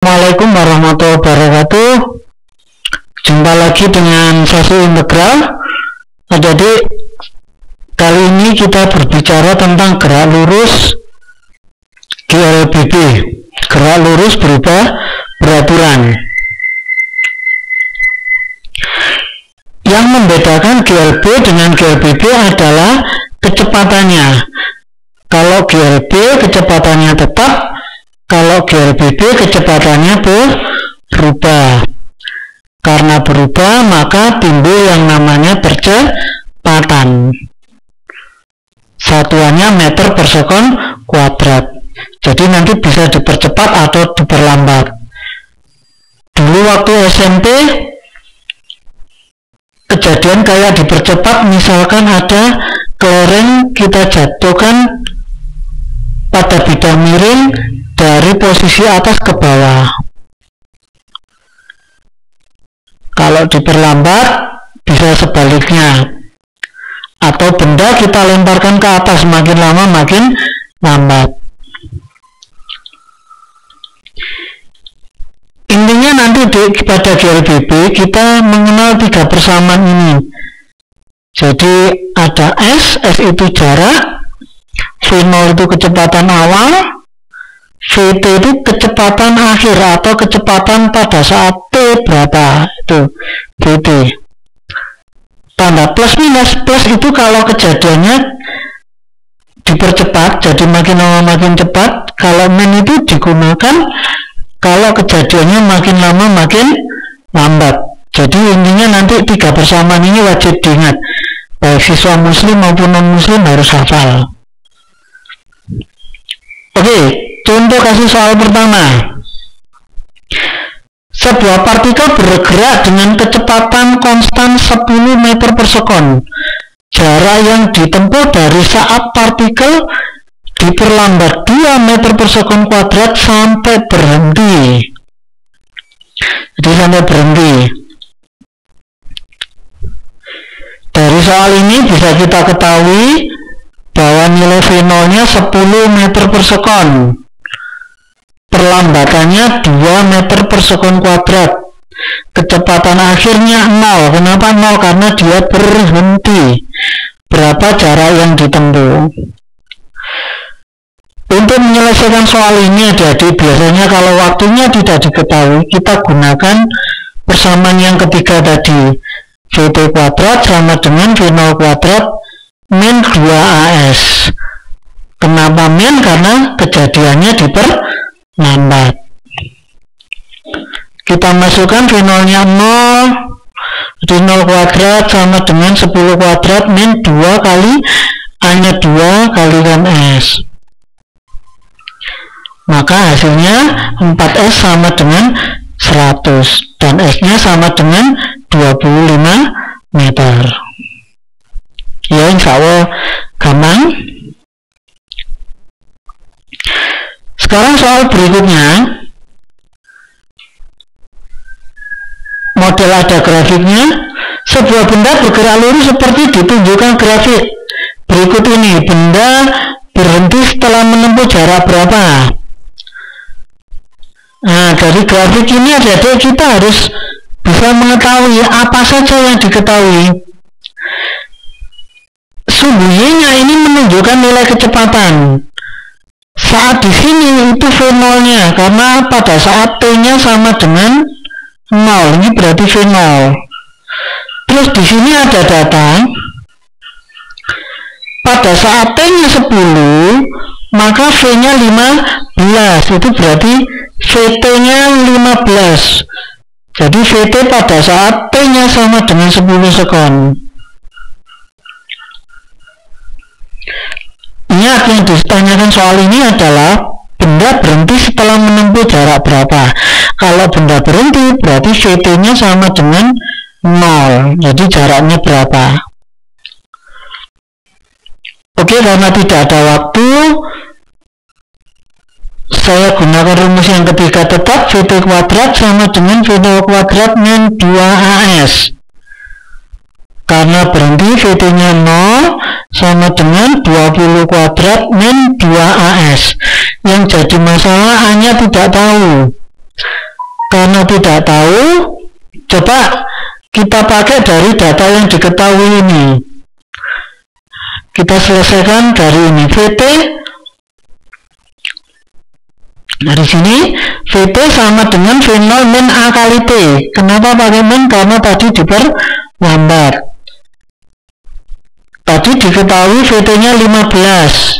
Assalamualaikum warahmatullahi wabarakatuh. Jumpa lagi dengan sesi integral. Jadi kali ini kita berbicara tentang gerak lurus GLBB. Gerak lurus berubah beraturan. Yang membedakan GLB dengan GLBB adalah kecepatannya. Kalau GLB kecepatannya tetap, kalau GLBB kecepatannya berubah. Karena berubah maka timbul yang namanya percepatan. Satuannya meter per sekon kuadrat. Jadi nanti bisa dipercepat atau diperlambat. Dulu waktu SMP kejadian kayak dipercepat, misalkan ada kelereng kita jatuhkan pada bidang miring dari posisi atas ke bawah. Kalau diperlambat bisa sebaliknya, atau benda kita lemparkan ke atas, makin lama makin lambat. Intinya nanti pada GLBB kita mengenal tiga persamaan ini. Jadi ada S itu jarak, V0 itu kecepatan awal, Vt itu kecepatan akhir atau kecepatan pada saat T berapa, itu Vt. Tanda plus minus, plus itu kalau kejadiannya dipercepat, jadi makin lama makin cepat. Kalau min itu digunakan kalau kejadiannya makin lama makin lambat. Jadi intinya nanti tiga persamaan ini wajib diingat, baik siswa muslim maupun non muslim harus hafal. Oke, contoh kasus soal pertama. Sebuah partikel bergerak dengan kecepatan konstan 10 meter per sekon. Jarak yang ditempuh dari saat partikel diperlambat 2 meter per sekon kuadrat sampai berhenti. Jadi sampai berhenti. Dari soal ini bisa kita ketahui bahwa nilai V0-nya 10 meter per sekon. Perlambatannya 2 meter per sekon kuadrat. Kecepatan akhirnya 0. Kenapa 0? Karena dia berhenti. Berapa jarak yang ditempuh? Untuk menyelesaikan soal ini adik-adik, biasanya kalau waktunya tidak diketahui, kita gunakan persamaan yang ketiga tadi. Vt kuadrat sama dengan V0 kuadrat min 2AS. Kenapa min? Karena kejadiannya diperlambat. Kita masukkan V0-nya 0, jadi 0 kuadrat sama dengan 10 kuadrat min 2 kali A-nya 2 kalikan S. Maka hasilnya 4S sama dengan 100 dan S-nya sama dengan 25 meter. Ya, insya Allah gampang. Sekarang soal berikutnya, model ada grafiknya. Sebuah benda bergerak lurus seperti ditunjukkan grafik berikut ini. Benda berhenti setelah menempuh jarak berapa? Nah, dari grafik ini adik-adik kita harus bisa mengetahui apa saja yang diketahui. Sumbu Y-nya ini menunjukkan nilai kecepatan. Saat di sini itu V0-nya, karena pada saat T-nya sama dengan 0, ini berarti V0. Terus di sini ada data. Pada saat T-nya 10, maka V-nya 15, itu berarti Vt-nya 15. Jadi Vt pada saat T-nya sama dengan 10 sekon. Ingat, yang ditanyakan soal ini adalah benda berhenti setelah menempuh jarak berapa. Kalau benda berhenti berarti Vt-nya sama dengan 0. Jadi jaraknya berapa? Oke, karena tidak ada waktu, saya gunakan rumus yang ketiga tetap. Vt kuadrat sama dengan V0 kuadrat min 2AS. Karena berhenti Vt-nya 0 sama dengan 20 kuadrat min 2AS. Yang jadi masalah hanya tidak tahu tidak tahu, coba kita pakai dari data yang diketahui ini. Kita selesaikan dari ini. VT dari sini VT sama dengan V0 min A kali T. Kenapa pakai min? Karena tadi diperlambat. Tadi diketahui VT-nya 15.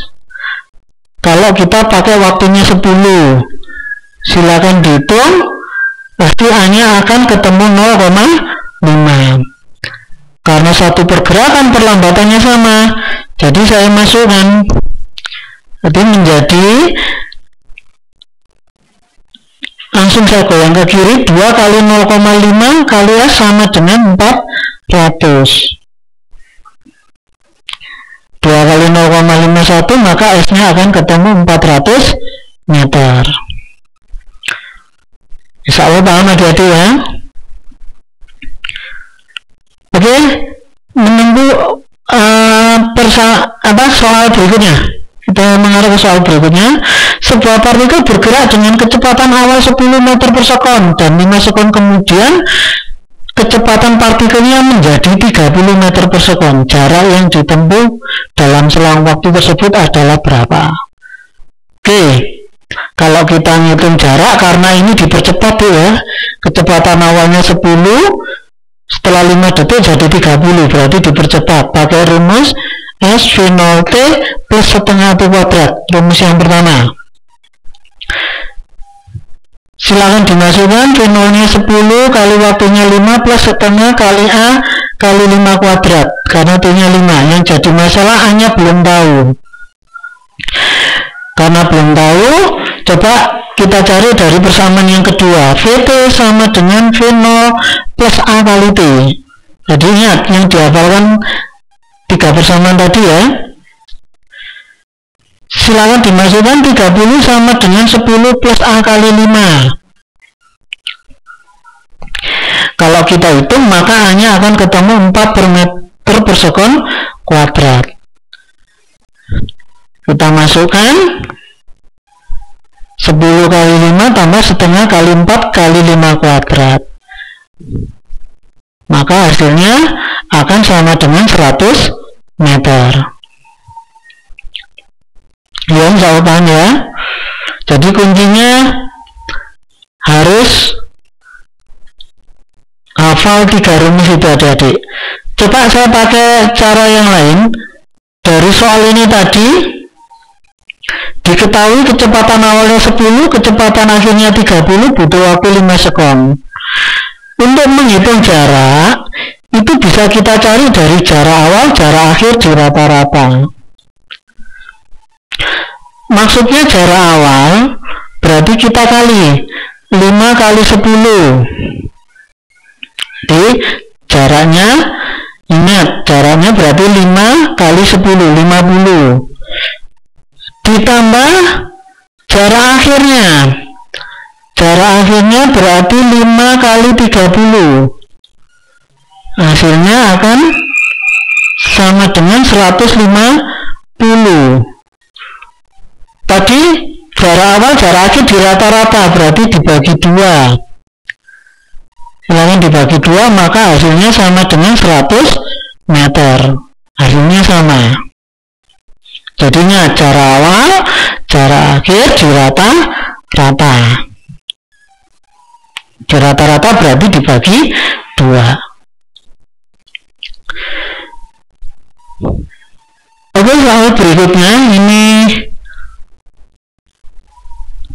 Kalau kita pakai waktunya 10, silakan dihitung, pasti A-nya akan ketemu 0,5. Karena satu pergerakan perlambatannya sama, jadi saya masukkan. Jadi menjadi, langsung saya goyang ke kiri, 2 kali 0,5 kali S sama dengan 400. 2 kali 0,51, maka S-nya akan ketemu 400 meter. Insya Allah paham adik-adik ya. Oke, menunggu soal berikutnya. Kita mengarah ke soal berikutnya. Sebuah partikel bergerak dengan kecepatan awal 10 meter per sekon dan 5 sekon kemudian kecepatan partikelnya menjadi 30 meter per sekon. Jarak yang ditempuh dalam selang waktu tersebut adalah berapa? Oke, kalau kita ngitung jarak, karena ini dipercepat ya, kecepatan awalnya 10, setelah 5 detik jadi 30, berarti dipercepat pakai rumus S V0T plus setengah T kuadrat. Rumus yang pertama, silakan dimasukkan V0-nya 10 kali waktunya 5 plus setengah kali A kali 5 kuadrat, karena T-nya 5. Yang jadi masalah A-nya belum tahu. Karena belum tahu, coba kita cari dari persamaan yang kedua. VT sama dengan V0 plus A kali T. Jadi ingat, yang dihafalkan 3 persamaan tadi ya. Silakan dimasukkan 30 sama dengan 10 plus A kali 5. Kalau kita hitung, maka A-nya akan ketemu 4 per meter per sekon kuadrat. Kita masukkan 10 kali 5 tambah setengah kali 4 kali 5 kuadrat. Maka hasilnya akan sama dengan 100 meter. Ya, jawaban ya. Jadi kuncinya harus hafal 3 rumus itu adik-adik. Coba saya pakai cara yang lain. Dari soal ini tadi diketahui kecepatan awalnya 10, kecepatan akhirnya 30, butuh waktu 5 sekon. Untuk menghitung jarak, itu bisa kita cari dari jarak awal, jarak akhir di rata-rata. Maksudnya jarak awal berarti kita kali 5 kali 10. Jadi jaraknya, ingat jaraknya berarti 5 kali 10, 50. Ditambah jarak akhirnya. Jarak akhirnya berarti 5 kali 30. Hasilnya akan sama dengan 150. Tadi jarak awal, jarak akhir di rata-rata, berarti dibagi 2. Silahkan dibagi 2, maka hasilnya sama dengan 100 meter. Hasilnya sama. Jadinya jarak awal, jarak akhir di rata-rata. Di rata-rata berarti dibagi 2. Oke, soal berikutnya ini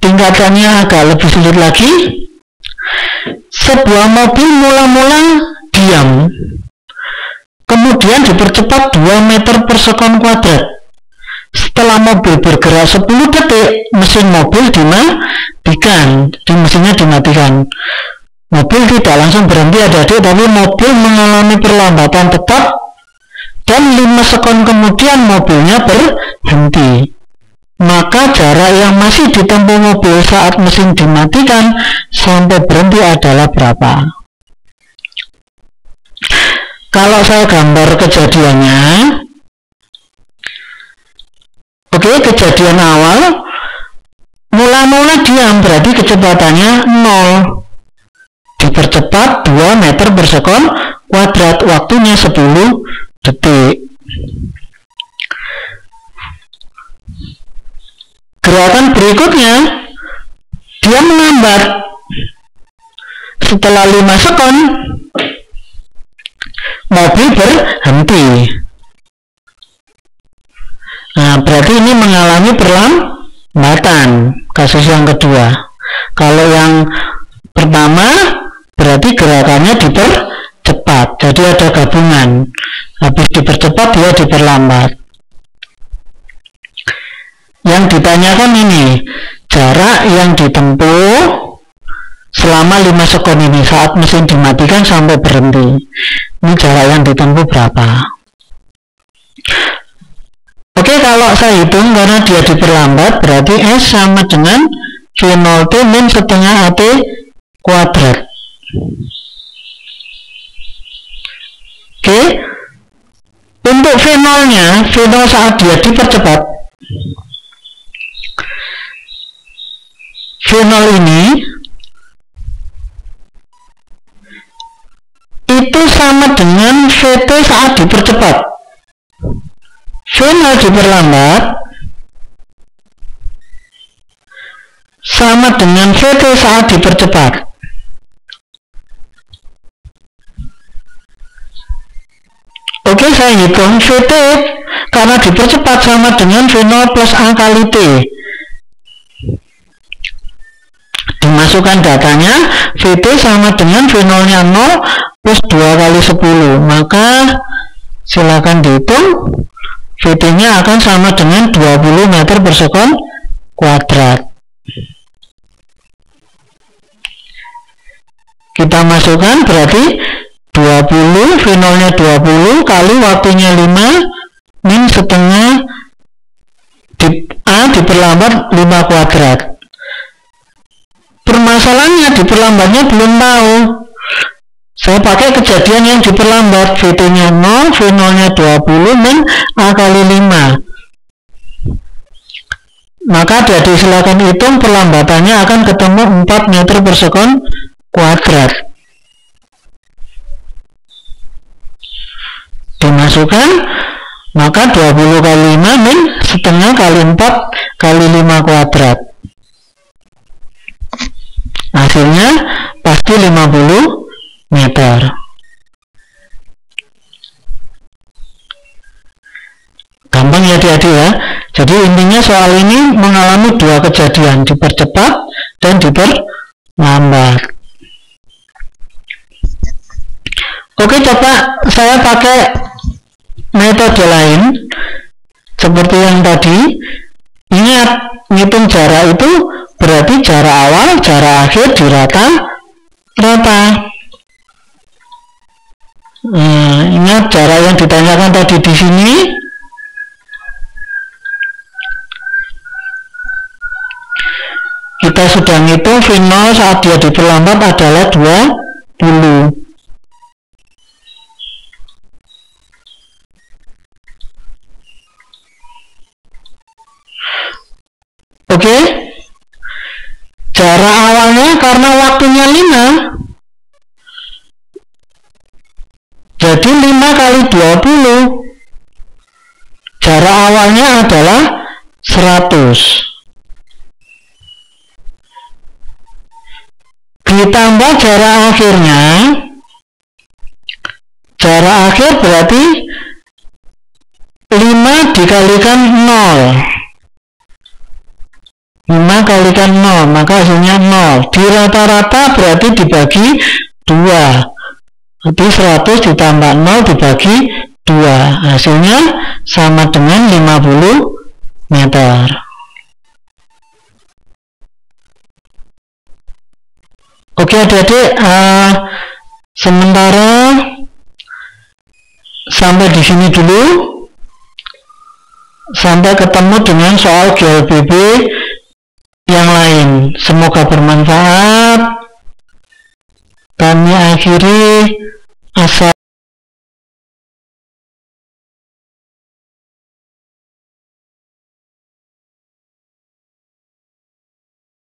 tingkatannya agak lebih sulit lagi. Sebuah mobil mula-mula diam, kemudian dipercepat 2 meter per sekon kuadrat. Setelah mobil bergerak 10 detik, mesin mobil dimatikan. Jadi mesinnya dimatikan. Mobil tidak langsung berhenti adik-adik, tapi mobil mengalami perlambatan tetap, dan 5 sekon kemudian mobilnya berhenti. Maka jarak yang masih ditempuh mobil saat mesin dimatikan sampai berhenti adalah berapa? Kalau saya gambar kejadiannya, oke, kejadian awal mula-mula diam berarti kecepatannya 0. 2 meter per sekon kuadrat. Waktunya 10 detik. Gerakan berikutnya, dia melambat. Setelah 5 sekon, mobil berhenti. Nah, berarti ini mengalami perlambatan, kasus yang kedua. Kalau yang pertama, berarti gerakannya dipercepat, jadi ada gabungan. Habis dipercepat, dia diperlambat. Yang ditanyakan ini, jarak yang ditempuh selama 5 sekon ini, saat mesin dimatikan sampai berhenti. Ini jarak yang ditempuh berapa? Oke, kalau saya hitung karena dia diperlambat, berarti S sama dengan V0T min setengah AT kuadrat. Oke, untuk V0-nya, V0 saat dia dipercepat, V0 ini itu sama dengan VT saat dipercepat. V0 diperlambat sama dengan VT saat dipercepat. Oke, saya hitung VT karena dipercepat sama dengan V0 plus A kali T. Dimasukkan datanya, VT sama dengan V0 nya 0 plus 2 kali 10. Maka silakan dihitung, VT nya akan sama dengan 20 meter per sekon kuadrat. Kita masukkan berarti 20, V0 nya 20 kali waktunya 5 min setengah A diperlambat 5 kuadrat. Permasalahannya diperlambatnya belum tahu. Saya pakai kejadian yang diperlambat, VT nya 0, V0 nya 20 min A kali 5. Maka jadi silakan hitung perlambatannya akan ketemu 4 meter per sekon kuadrat. Dimasukkan, maka 20 kali 5 min setengah kali 4 kali 5 kuadrat. Hasilnya pasti 50 meter. Gampang ya adik-adik ya. Jadi intinya soal ini mengalami dua kejadian, dipercepat dan diperlambat. Oke, coba saya pakai metode lain seperti yang tadi. Ingat, ngitung jarak itu berarti jarak awal, jarak akhir dirata-rata. Ingat jarak yang ditanyakan tadi di sini. Kita sudah ngitung V0 saat dia diperlambat adalah 20. Oke. Jarak awalnya karena waktunya 5. Jadi 5 kali 20. Jarak awalnya adalah 100. Ditambah jarak akhirnya. Jarak akhir berarti 5 dikalikan 0. 5 kalikan 0, maka hasilnya 0. Di rata-rata berarti dibagi 2. Jadi 100 ditambah 0 dibagi 2. Hasilnya sama dengan 50 meter. Oke adik-adik, sementara sampai di sini dulu. Sampai ketemu dengan soal GLBB yang lain. Semoga bermanfaat. Kami akhiri.